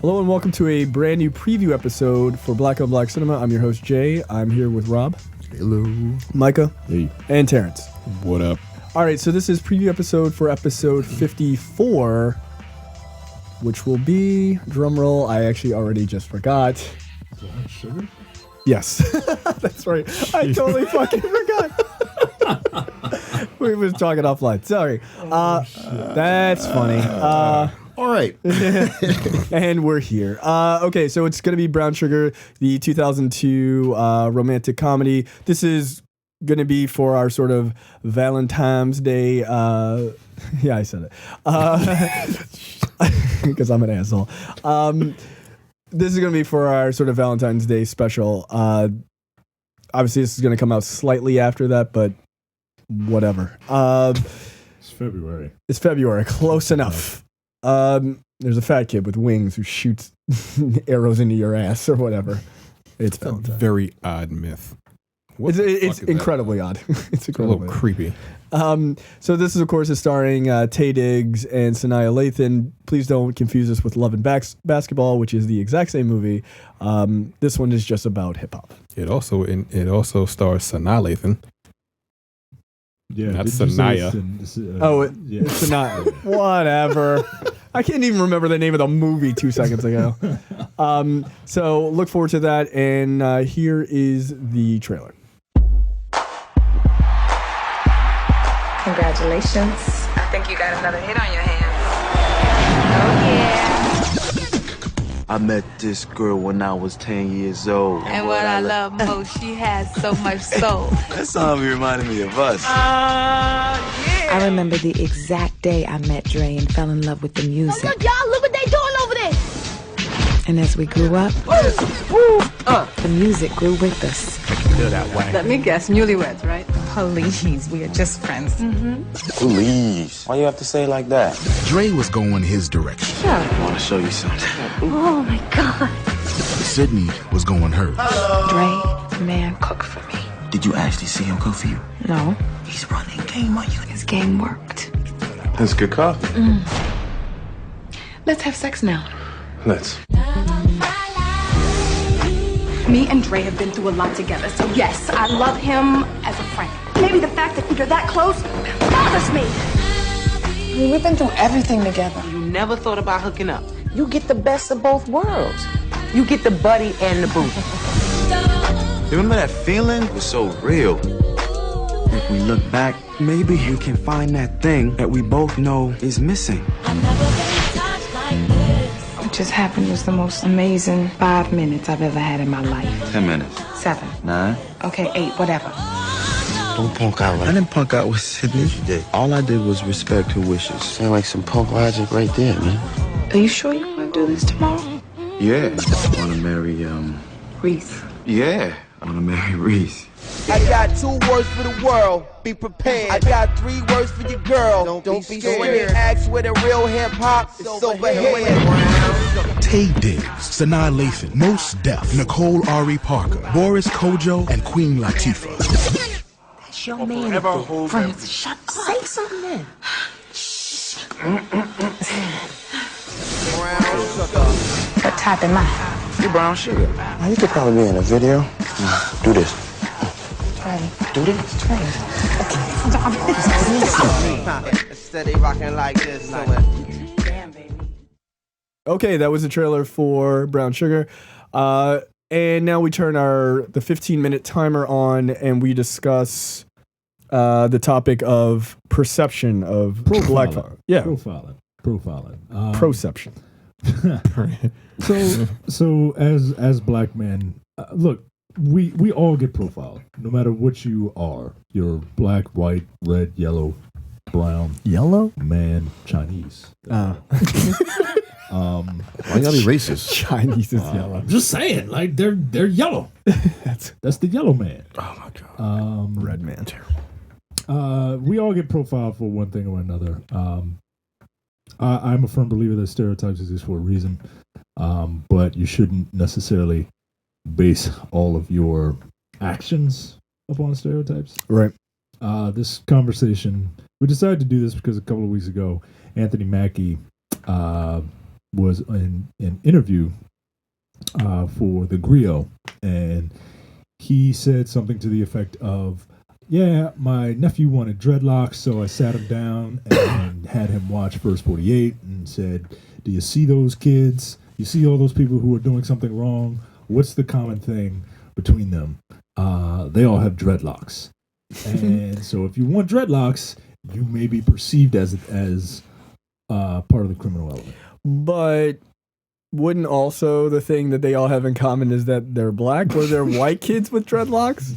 Hello and welcome to a brand new preview episode for Black on Black Cinema. I'm your host Jay. I'm here with Rob. Hello. Micah. Hey. And Terrence. What up? All right, so this is preview episode for episode 54, which will be, drumroll, I actually already just forgot. Brown sugar? Yes, that's right. I totally fucking forgot. We were talking offline. Sorry. That's funny. All right. And we're here. Okay, so it's going to be Brown Sugar, the 2002 romantic comedy. This is going to be for our sort of Valentine's Day. Yeah, I said it. Because I'm an asshole. This is going to be for our sort of Valentine's Day special. Obviously, this is going to come out slightly after that, but whatever. It's February. It's February. Close enough. There's a fat kid with wings who shoots arrows into your ass or whatever. It's a very odd myth. It's incredibly odd. It's incredibly a little creepy. So this is, of course, is starring Taye Diggs and Sanaa Lathan. Please don't confuse this with Love and Basketball, which is the exact same movie. This one is just about hip hop. It also stars Sanaa Lathan. Yeah, not Sanaya. It's Sanaa. Whatever. I can't even remember the name of the movie 2 seconds ago. So look forward to that. And here is the trailer. Congratulations. I think you got another hit on your hands. Oh, yeah. I met this girl when I was 10 years old. And what I love most, she has so much soul. That song reminded me of us. Yeah. I remember the exact day I met Dre and fell in love with the music. Oh, look, y'all, look what they doing over there. And as we grew up, the music grew with us. Feel that way. Let me guess, newlyweds, right? Please, we are just friends. Please. Why you have to say it like that? Dre was going his direction. I want to show you something. Oh, my God. Sydney was going hers. Dre, man, cook for me. Did you actually see him cook for you? No, He's running game on you. his game worked. That's good coffee. Let's have sex now. Let's. Me and Dre have been through a lot together, so yes, I love him as a friend. Maybe the fact that you're that close bothers me. I mean, we've been through everything together. You never thought about hooking up. You get the best of both worlds. You get the buddy and the boo. You remember that feeling? It was so real. If we look back, maybe we can find that thing that we both know is missing. What just happened was the most amazing 5 minutes I've ever had in my life. 10 minutes. 7. 9. Okay, 8, whatever. Don't punk out like I didn't punk out with Sydney. Yes, you did. All I did was respect her wishes. Sound like some punk logic right there, man. Are you sure you want to do this tomorrow? Yeah. I want to marry, Reese. Yeah. I want to marry Reese. I got 2 words for the world. Be prepared. I got 3 words for your girl. Don't be scared. Ask where the real hip hop is over here. Taye Diggs, Sanaa Lathan, Mos Def, Nicole Ari Parker, Boris Kojo, and Queen Latifah. That's your man. Friends, shut up. Say something then. What type am I? You brown sugar. You could probably be in a video. Do this. Ready. Do this. Steady rocking like this. Damn, baby. Okay, that was the trailer for Brown Sugar. And now we turn the 15-minute timer on and we discuss the topic of perception of black folks. Yeah. Profiling. Proception. So as black men, look, we all get profiled, no matter what you are. You're black, white, red, yellow, brown, Yellow? man, Chinese. Why you gotta be racist? Chinese is yellow. I'm just saying, like they're yellow. That's the yellow man. Oh my god. Red man. Terrible. We all get profiled for one thing or another. I'm a firm believer that stereotypes exist for a reason, but you shouldn't necessarily base all of your actions upon stereotypes. Right. This conversation, we decided to do this because a couple of weeks ago, Anthony Mackie was in an interview for the Griot, and he said something to the effect of, "Yeah, my nephew wanted dreadlocks, so I sat him down and had him watch First 48 and said, 'Do you see those kids? You see all those people who are doing something wrong? What's the common thing between them? They all have dreadlocks. And so if you want dreadlocks, you may be perceived as part of the criminal element.'" But wouldn't also the thing that they all have in common is that they're black? Or they're white kids with dreadlocks?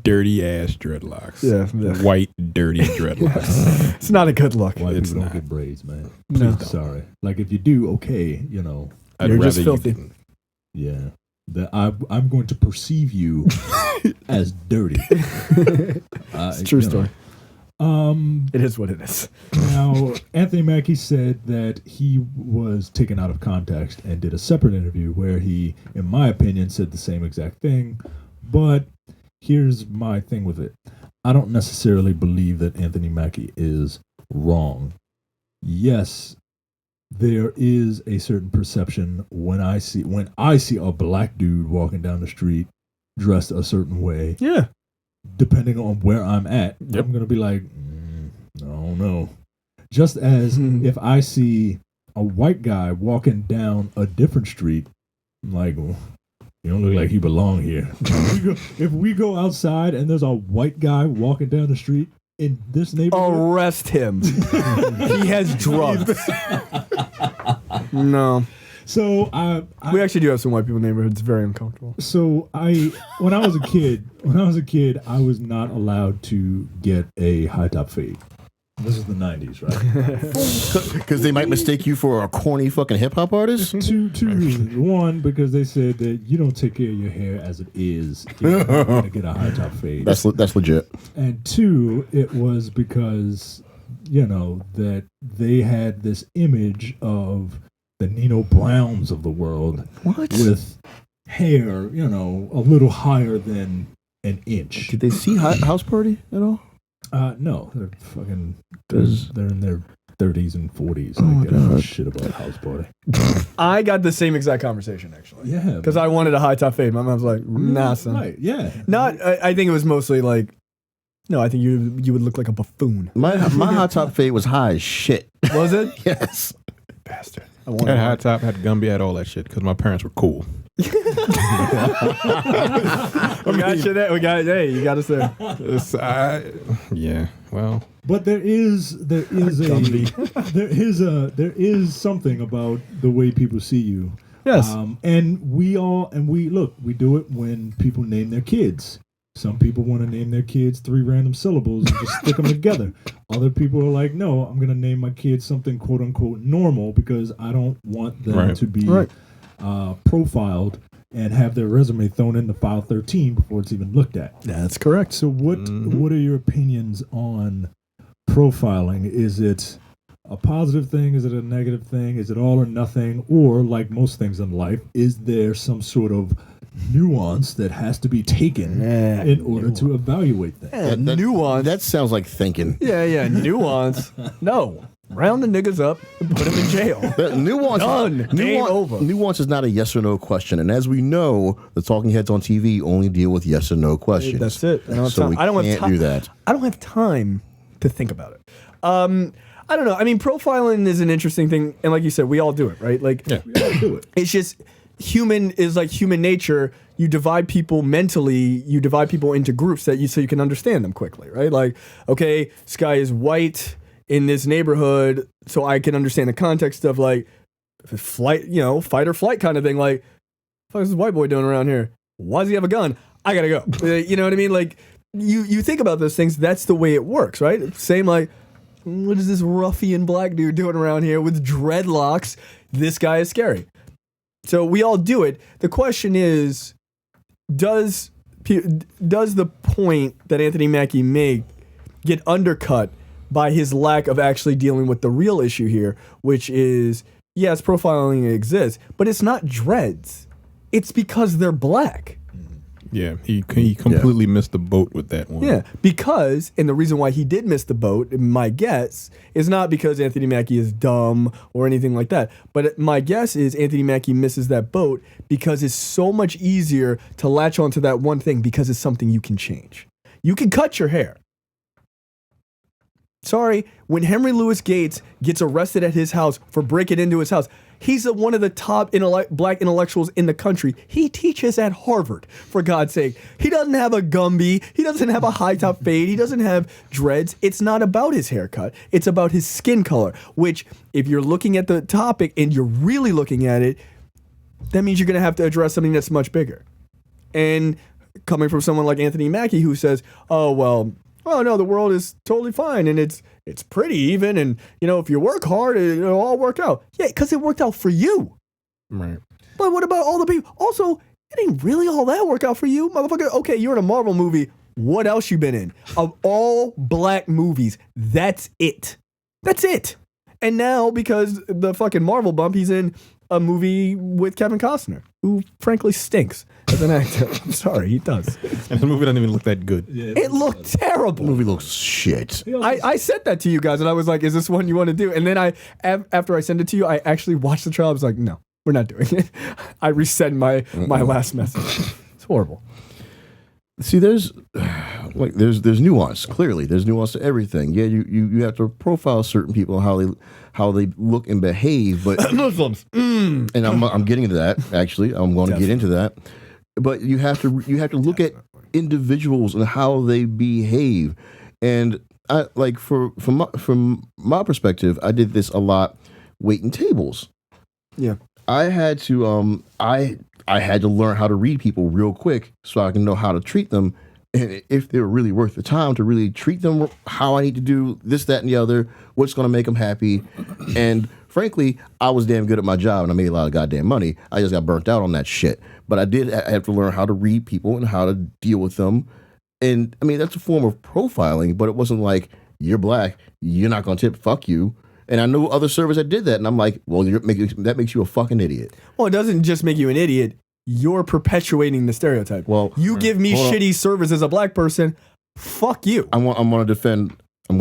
Dirty ass dreadlocks. Yeah. White, dirty dreadlocks. It's not a good look. White It's people don't not. get braids, man. No. Sorry. Like, if you do, okay, you know. I'd You're just rather filthy. didn't. Yeah. That I'm going to perceive you as dirty. It's a true story. It is what it is. Now, Anthony Mackie said that he was taken out of context and did a separate interview where he, in my opinion, said the same exact thing. But here's my thing with it. I don't necessarily believe that Anthony Mackie is wrong. Yes, there is a certain perception when I see a black dude walking down the street dressed a certain way. Yeah. Depending on where I'm at, Yep. I'm going to be like, I don't know. Just as if I see a white guy walking down a different street, I'm like, well, you don't look like you belong here. If we go outside and there's a white guy walking down the street in this neighborhood, Arrest him. He has drugs. No. So we actually do have some white people in neighborhoods. It's very uncomfortable. So when I was a kid, I was not allowed to get a high top fade. This is the 90s, right? Because they might mistake you for a corny fucking hip hop artist. Two reasons. One, because they said that you don't take care of your hair as it is if you're going to get a high top fade. That's legit. And two, it was because, that they had this image of the Nino Browns of the world. What? With hair, a little higher than an inch. Did they see House Party at all? No, they're fucking. They're in their 30s and 40s. Oh, they don't know shit about House Party. I got the same exact conversation actually. Yeah, because I wanted a high top fade. My mom's like, "Nah, son." Right? Yeah. Not. I think it was mostly like, no. I think you would look like a buffoon. My hot top fade was high as shit. Was it? Yes. Bastard. I had high top, had Gumby, had all that shit because my parents were cool. We got you there. Hey, you got us there. Yeah. Well. But there is something about the way people see you. Yes. And we do it when people name their kids. Some people want to name their kids 3 random syllables and just stick them together. Other people are like, no, I'm going to name my kids something quote unquote normal because I don't want them to be profiled and have their resume thrown into file 13 before it's even looked at. That's correct. So what are your opinions on profiling? Is it a positive thing? Is it a negative thing? Is it all or nothing? Or like most things in life, is there some sort of nuance that has to be taken in order to evaluate things? Nuance. That sounds like thinking. Yeah. Nuance. No. Round the niggas up and put them in jail. Nuance. Done. Game over. Nuance is not a yes or no question, and as we know, the talking heads on TV only deal with yes or no questions. That's it. I can't do that. I don't have time to think about it. I don't know. I mean, profiling is an interesting thing, and like you said, we all do it, right? Like, we all do it. It's just human nature. You divide people mentally. You divide people into groups so you can understand them quickly, right? Like, okay, this guy is white in this neighborhood, so I can understand the context of like fight or flight kind of thing. Like, what is this white boy doing around here? Why does he have a gun? I gotta go. You know what I mean? Like, you think about those things. That's the way it works, right? Same like, what is this ruffian black dude doing around here with dreadlocks? This guy is scary. So we all do it. The question is, does the point that Anthony Mackie made get undercut by his lack of actually dealing with the real issue here, which is, yes, profiling exists, but it's not dreads. It's because they're black. Yeah, he completely missed the boat with that one. Yeah, because, and the reason why he did miss the boat, my guess, is not because Anthony Mackie is dumb or anything like that. But my guess is Anthony Mackie misses that boat because it's so much easier to latch onto that one thing because it's something you can change. You can cut your hair. Sorry, when Henry Louis Gates gets arrested at his house for breaking into his house, he's one of the top black intellectuals in the country. He teaches at Harvard, for God's sake. He doesn't have a Gumby. He doesn't have a high top fade. He doesn't have dreads. It's not about his haircut. It's about his skin color, which if you're looking at the topic and you're really looking at it, that means you're going to have to address something that's much bigger. And coming from someone like Anthony Mackie who says, oh, well, no, the world is totally fine and it's pretty even, and if you work hard, it'll all work out. Yeah, because it worked out for you. Right. But what about all the people? Also, it ain't really all that work out for you, motherfucker. Okay, you're in a Marvel movie. What else you been in? Of all black movies, that's it. That's it. And now, because the fucking Marvel bump, he's in a movie with Kevin Costner, who frankly stinks as an actor. I'm sorry, he does. And the movie doesn't even look that good. Yeah, it looked terrible. The movie looks shit. I said that to you guys, and I was like, is this one you want to do? And then after I sent it to you, I actually watched the trailer. I was like, no, we're not doing it. I resent my last message. It's horrible. See, there's nuance. Clearly, there's nuance to everything. Yeah, you have to profile certain people, how they look and behave. But Muslims, and I'm getting into that. Actually, I'm going to get into that. But you have to look at individuals and how they behave. And I from my perspective, I did this a lot waiting tables. Yeah, I had to I had to learn how to read people real quick so I can know how to treat them, and if they're really worth the time to really treat them, how I need to do this, that, and the other, what's going to make them happy. And frankly, I was damn good at my job and I made a lot of goddamn money. I just got burnt out on that shit. But I did have to learn how to read people and how to deal with them. And I mean, that's a form of profiling, but it wasn't like, you're black, you're not going to tip, fuck you. And I know other servers that did that, and I'm like, well, that makes you a fucking idiot. Well, it doesn't just make you an idiot. You're perpetuating the stereotype. Well, you give me shitty service as a black person, fuck you. I'm going to defend a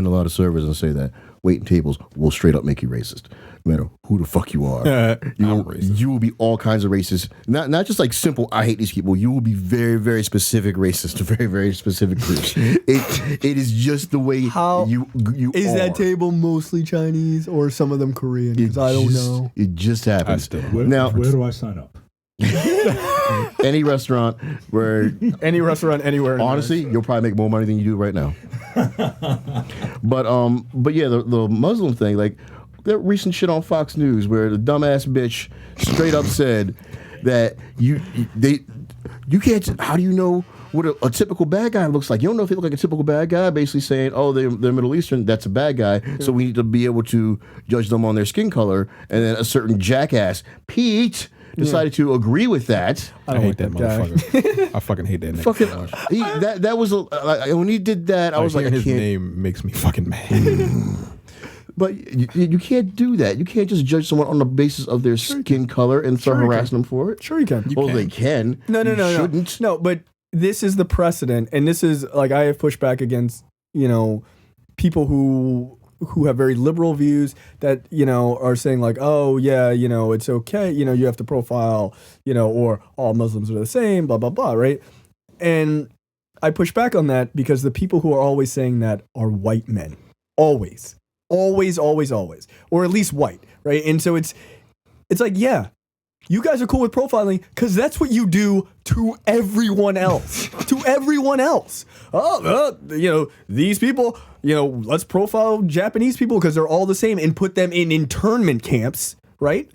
lot of servers and say that waiting tables will straight up make you racist. No matter who the fuck you are, you will be all kinds of racist. Not just like simple, I hate these people. You will be very, very specific racist to very, very specific groups. It is just the way you is are. that table mostly Chinese or some of them Korean? Because I don't know. It just happens. Where do I sign up? Any restaurant anywhere. Honestly, you'll probably make more money than you do right now. But yeah, the Muslim thing, like that recent shit on Fox News where the dumbass bitch straight up said that you can't. How do you know what a typical bad guy looks like? You don't know if they look like a typical bad guy. Basically saying, oh, they're Middle Eastern, that's a bad guy. So we need to be able to judge them on their skin color. And then a certain jackass, Pete, decided to agree with that. I hate that motherfucker. I fucking hate that nigga. That was when he did that, I was like, his name makes me fucking mad. But you can't do that. You can't just judge someone on the basis of their skin color and start harassing them for it. Sure you can. They can. No. Shouldn't. No, but this is the precedent, and this is like I have pushed back against people who have very liberal views that are saying like, oh yeah, it's okay, you have to profile, or all Muslims are the same, blah blah blah, right? And I push back on that because the people who are always saying that are white men, always, or at least white, right? And so it's like, yeah, you guys are cool with profiling because that's what you do to everyone else. These people, let's profile Japanese people because they're all the same and put them in internment camps, right?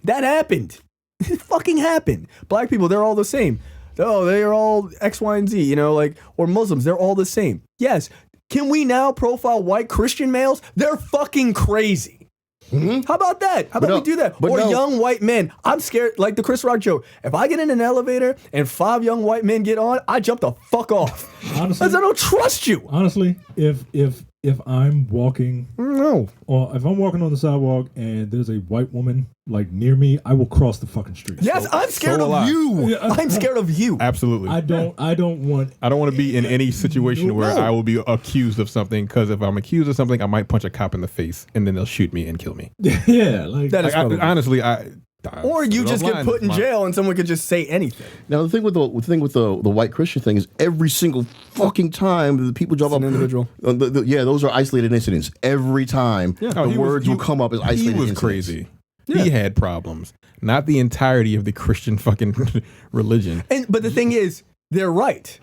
That happened. It fucking happened. Black people, they're all the same. Oh, they are all X, Y, and Z, or Muslims, they're all the same. Yes. Can we now profile white Christian males? They're fucking crazy. Mm-hmm. How about that? How about we do that? Or young white men. I'm scared, like the Chris Rock joke. If I get in an elevator and 5 young white men get on, I jump the fuck off. Honestly, because I don't trust you. Honestly, if if I'm walking, No. or if I'm walking on the sidewalk and there's a white woman like near me, I will cross the fucking street. Yes, I'm scared of you. Yeah, I'm scared of you. Absolutely. I don't want to be in any situation where I will be accused of something, because if I'm accused of something, I might punch a cop in the face and then they'll shoot me and kill me. Yeah, like that is honestly, or you just get put in jail and someone could just say anything. Now the thing with the white Christian thing is every single fucking time the people drop up an individual. Those are isolated incidents. Every time the words will come up as isolated He was incidents. crazy. Yeah. He had problems, not the entirety of the Christian fucking religion. But the thing is, they're right.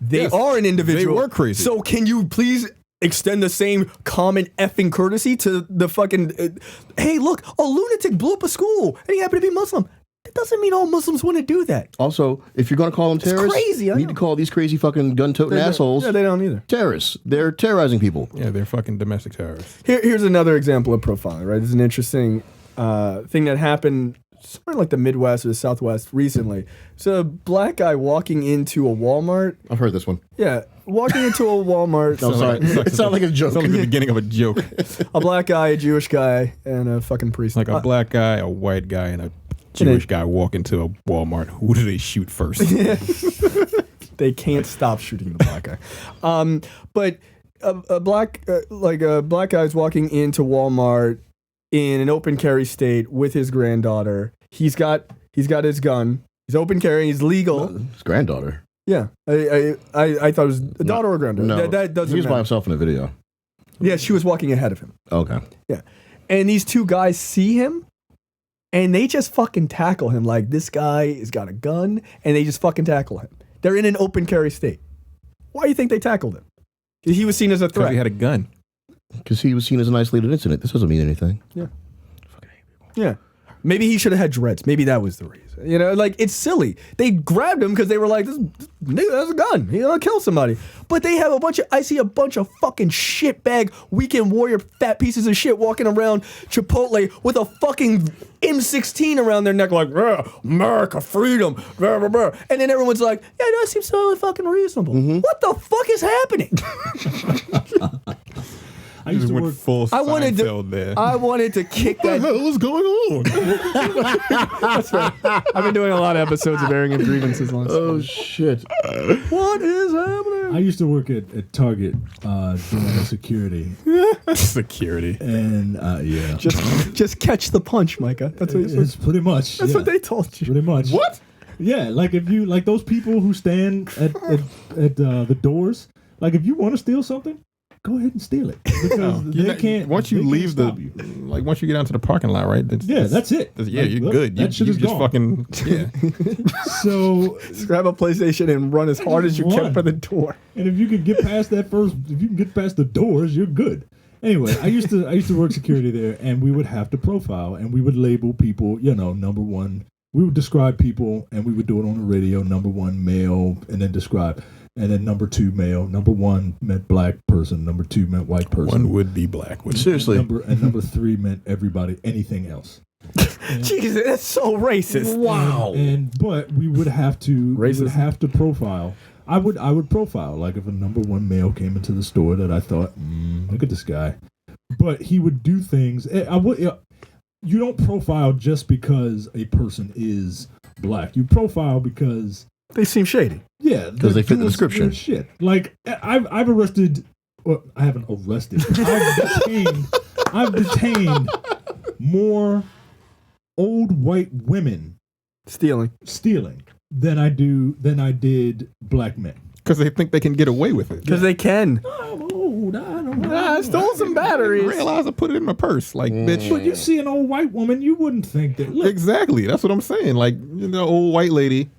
They are an individual. They were crazy. So can you please extend the same common effing courtesy to the fucking, hey, look, a lunatic blew up a school and he happened to be Muslim. That doesn't mean all Muslims want to do that. Also, if you're going to call them terrorists, crazy, you need to call these crazy fucking gun-toting assholes. Yeah, they don't either. Terrorists. They're terrorizing people. Yeah, they're fucking domestic terrorists. Here's another example of profiling, right? This is an interesting thing that happened somewhere in like the Midwest or the Southwest recently. So a black guy walking into a Walmart. I've heard this one. Yeah, walking into a Walmart. No, sorry. It sounds like a joke. It's like the beginning of a joke. A black guy, a Jewish guy, and a fucking priest. Like a black guy, a white guy, and a Jewish guy walk into a Walmart. Who do they shoot first? They can't stop shooting the black guy. But a black guy's walking into Walmart in an open carry state with his granddaughter. He's got his gun. He's open carry. He's legal. His granddaughter. Yeah, I thought it was a daughter or granddaughter. No, that doesn't he was matter. by himself in the video. Yeah, she was walking ahead of him. Okay. Yeah, and these two guys see him, and they just fucking tackle him like this guy has got a gun, and they just fucking tackle him. They're in an open carry state. Why do you think they tackled him? He was seen as a threat. Because he had a gun. Because he was seen as an isolated incident. This doesn't mean anything. Yeah. Yeah. Maybe he should have had dreads. Maybe that was the reason. You know, like, it's silly. They grabbed him because they were like, this nigga has a gun. He's gonna kill somebody. But they have I see a bunch of fucking shitbag weekend warrior fat pieces of shit walking around Chipotle with a fucking M16 around their neck like, America, freedom, blah, blah, blah. And then everyone's like, yeah, that seems totally fucking reasonable. Mm-hmm. What the fuck is happening? I used to work full Seinfeld there. I wanted to kick that. What the hell is going on? That's right. I've been doing a lot of episodes of airing of grievances last Oh, shit. What is happening? I used to work at Target doing security. Security. And yeah. Just catch the punch, Micah. That's what it's pretty much. That's what they told you. Pretty much. What? Yeah, like if you like those people who stand at the doors, like if you want to steal something, go ahead and steal it because they can't. Once you leave once you get out to the parking lot, right? That's it. Yeah, like, you're look, good. That shit is just gone. fucking yeah. So just grab a PlayStation and run as hard as you can for the door. And if you can get past if you can get past the doors, you're good. Anyway, I used to work security there, and we would have to profile, and we would label people. You know, number one, we would describe people, and we would do it on the radio. Number one, male, and then describe. And then number two, male. Number one meant black person. Number two meant white person. One would be black. Seriously. And number three meant everybody, anything else. Jesus, that's so racist. Wow. But we would have to profile. I would profile, like if a number one male came into the store that I thought, look at this guy. But he would do things. You don't profile just because a person is black. You profile because they seem shady. Yeah, because they fit the description. Shit, like I've arrested. Well, I haven't arrested. I've detained more old white women stealing than I did black men. Because they think they can get away with it. Because they can. I'm old. I I stole some batteries. I realized I put it in my purse. Like, bitch. But you see an old white woman, you wouldn't think that. Look, exactly. That's what I'm saying. Like, old white lady.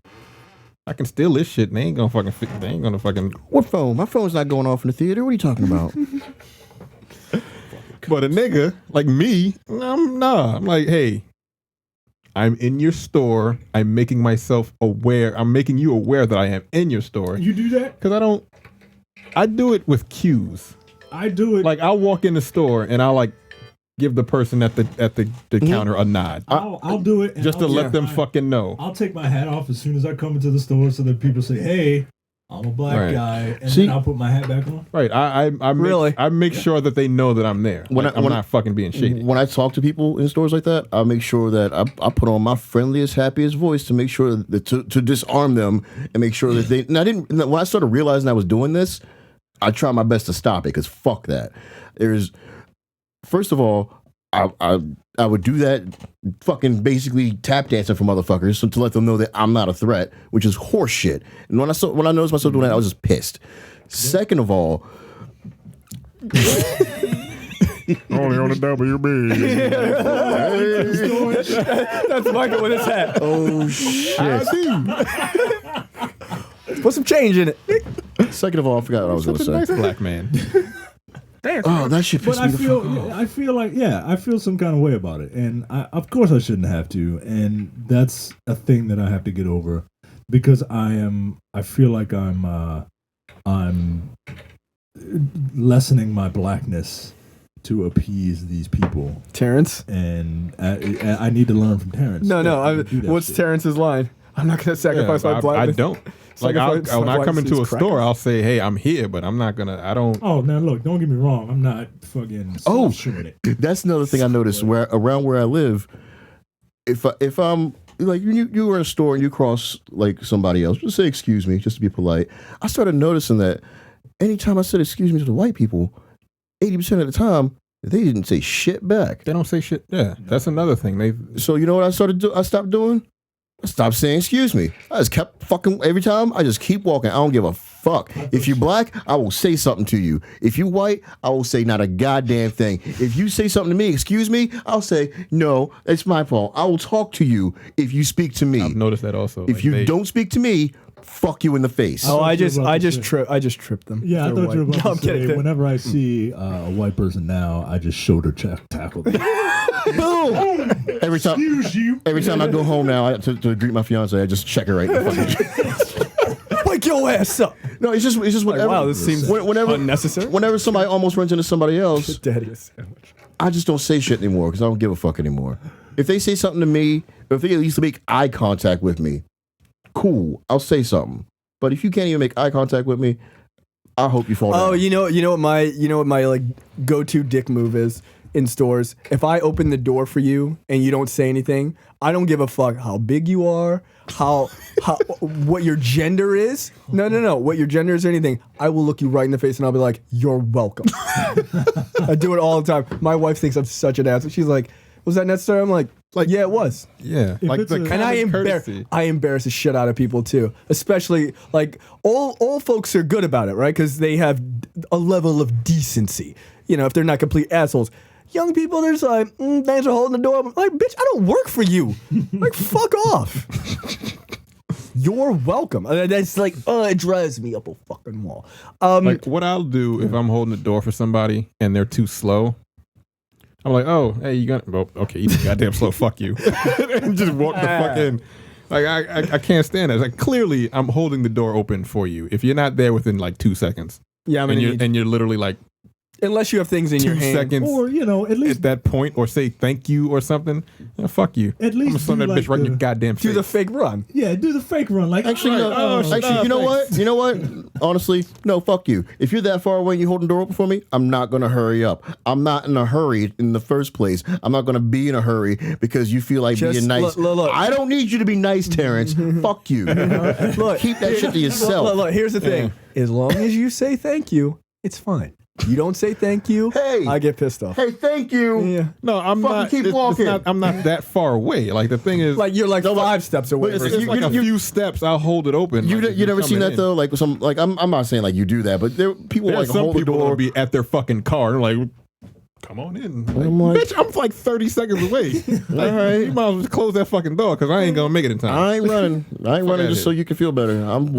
I can steal this shit. They ain't gonna fucking. What phone? My phone's not going off in the theater. What are you talking about? But a nigga like me, I'm like, hey, I'm in your store. I'm making myself aware. I'm making you aware that I am in your store. You do that? Because I do it with cues. I do it. Like, I'll walk in the store and I'll like give the person at the counter a nod. I'll do it just to let them fucking know. I'll take my hat off as soon as I come into the store so that people say, hey, I'm a black Right. guy, and See- then I'll put my hat back on. Right. I make sure that they know that I'm there. When I'm not fucking being shady. When I talk to people in stores like that, I make sure that I put on my friendliest, happiest voice to make sure that to disarm them and make sure that they. And I didn't. When I started realizing I was doing this, I tried my best to stop it because fuck that. First of all, I would do that, fucking basically tap dancing for motherfuckers, so to let them know that I'm not a threat, which is horse shit. And when I noticed myself doing that, I was just pissed. Second of all. Only on the WB. That's Michael with his hat. Oh shit! Put some change in it. Second of all, I forgot what I was going to say. Nice black man. Oh, that shit But pissed me the fuck off. I feel like, I feel some kind of way about it, and of course I shouldn't have to, and that's a thing that I have to get over because I feel like I'm lessening my blackness to appease these people. Terrence? And I need to learn from Terrence. What's Terrence's line? I'm not going to sacrifice my blackness. I don't. Like when I come into a store, I'll say, "Hey, I'm here," but I'm not gonna. I don't. Oh, now look! Don't get me wrong. I'm not fucking. Showing it. That's another thing I noticed. Around where I live, if I'm like you were in a store and you cross like somebody else, just say excuse me, just to be polite. I started noticing that anytime I said excuse me to the white people, 80% of the time they didn't say shit back. They don't say shit. Yeah, that's another thing. So you know what I stopped doing? I stopped saying excuse me. I just kept fucking every time. I just keep walking. I don't give a fuck. If you're black, I will say something to you. If you're white, I will say not a goddamn thing. If you say something to me, excuse me, I'll say no. It's my fault. I will talk to you if you speak to me. I've noticed that also. If you don't speak to me, fuck you in the face. Oh, I just tripped them. Yeah, I thought you were about I'm to say, kidding. whenever I see a white person now, I just shoulder tackle them. Boom! Every time I go home now to greet my fiance, I just check her right in the fucking Wake your ass up. No, it's just whenever. Wow, this seems unnecessary. Whenever somebody almost runs into somebody else, Daddy a sandwich. I just don't say shit anymore because I don't give a fuck anymore. If they say something to me, or if they at least make eye contact with me, cool, I'll say something. But if you can't even make eye contact with me, I hope you fall down. Oh, you know what my like go-to dick move is in stores. If I open the door for you and you don't say anything, I don't give a fuck how big you are, how what your gender is. No, what your gender is or anything. I will look you right in the face and I'll be like, "You're welcome." I do it all the time. My wife thinks I'm such an ass. She's like, "Was that necessary?" I'm like, yeah, it was. Yeah, like the and I embarrass the shit out of people too, especially like all folks are good about it, right? Because they have a level of decency. You know, if they're not complete assholes. Young people, they're just like, thanks for holding the door. I'm like, bitch, I don't work for you. Like, fuck off. You're welcome. That's like, it drives me up a fucking wall. Like what I'll do if I'm holding the door for somebody and they're too slow. I'm like, oh, hey, you got? Well, okay, you goddamn slow. Fuck you. And just walk the fuck in. Like I can't stand it. It's like clearly I'm holding the door open for you. If you're not there within like 2 seconds, yeah, I mean, and you're literally like, unless you have things in your hand, 2 seconds, or at least at that point, or say thank you or something. Fuck you. At least I'm gonna slam that bitch right in your goddamn face. Do the fake run. Yeah, do the fake run. Like Actually, you know what? You know what? Honestly, no, fuck you. If you're that far away and you're holding the door open for me, I'm not going to hurry up. I'm not in a hurry in the first place. I'm not going to be in a hurry because you feel like being nice. Look. I don't need you to be nice, Terrence. Fuck you. Look, keep that shit to yourself. Look, here's the thing. As long as you say thank you, it's fine. You don't say thank you, hey, I get pissed off. Hey, thank you. Yeah. No, I'm not. Keep walking. I'm not that far away. Like the thing is, like you're like 5 steps away. It's like a few steps. I'll hold it open. You like, never seen that though? Like I'm not saying like you do that, but people There's like some hold the people door. will be at their fucking car. Like, come on in. Like, I'm like, bitch, I'm like 30 seconds away. Like, all right. You might as well just close that fucking door because I ain't gonna make it in time. I ain't running just so you can feel better. I'm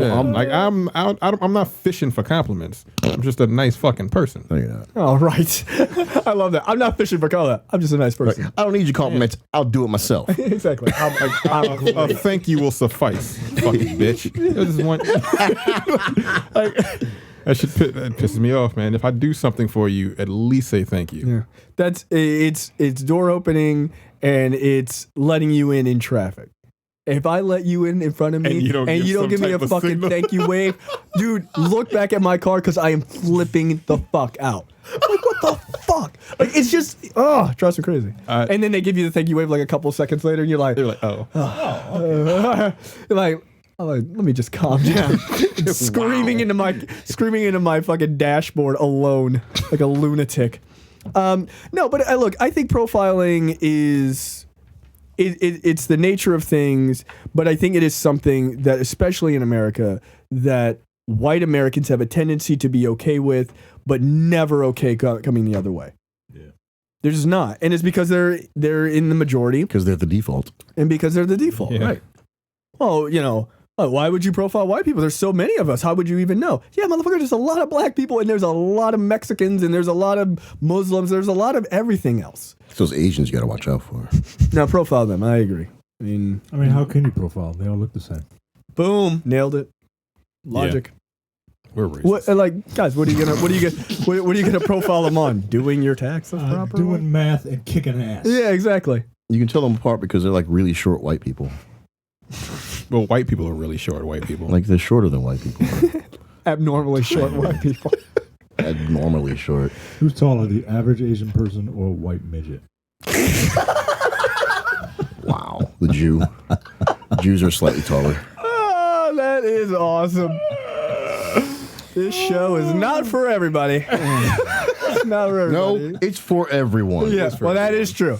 not fishing for compliments. I'm just a nice fucking person. No, you're not. Oh, right. I love that. I'm not fishing for color. I'm just a nice person. Right. I don't need your compliments. I'll do it myself. Exactly. A thank you will suffice. Fucking bitch. This is one. That pisses me off, man. If I do something for you, at least say thank you. Yeah. It's door opening and it's letting you in traffic. If I let you in front of me And you don't give me a some type of fucking signal. thank you wave, dude, look back at my car because I am flipping the fuck out. Like, what the fuck? Like, it's just, drives me crazy. And then they give you the thank you wave like a couple seconds later, and you're like, They're like, oh. you're like, let me just calm down. screaming into my fucking dashboard alone like a lunatic. No, but look, I think profiling is. It's the nature of things, but I think it is something that, especially in America, that white Americans have a tendency to be okay with, but never okay coming the other way. Yeah, they're just not, and it's because they're in the majority. Because they're the default. And because they're the default, Yeah. right? Well, why would you profile white people? There's so many of us. How would you even know? Yeah, motherfucker, there's a lot of black people, and there's a lot of Mexicans, and there's a lot of Muslims. There's a lot of everything else. It's those Asians you got to watch out for. Now, profile them. I agree. I mean, how can you profile them? They all look the same. Boom, nailed it. Logic. We're racist. What, guys? What are you gonna profile them on? Doing your taxes properly? Doing math and kicking ass. Yeah, exactly. You can tell them apart because they're like really short white people. Well, white people are really short white people. Like they're shorter than white people. Abnormally short white people. Abnormally short. Who's taller, the average Asian person or a white midget? Wow. The Jew. Jews are slightly taller. Oh, that is awesome. This show is not for everybody. It's not for everybody. No, it's for everyone. Yeah, well, that is true.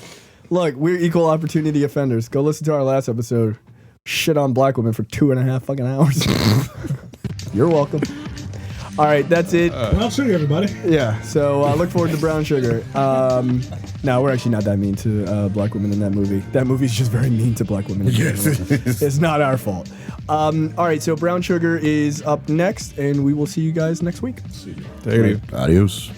Look, we're equal opportunity offenders. Go listen to our last episode. Shit on black women for 2.5 fucking hours. You're welcome. All right, that's it. Brown sugar, everybody. Yeah, so look forward to Brown Sugar. No, we're actually not that mean to black women in that movie. That movie's just very mean to black women. Yes, it is. It's not our fault. All right, so Brown Sugar is up next, and we will see you guys next week. Take it easy. Adios.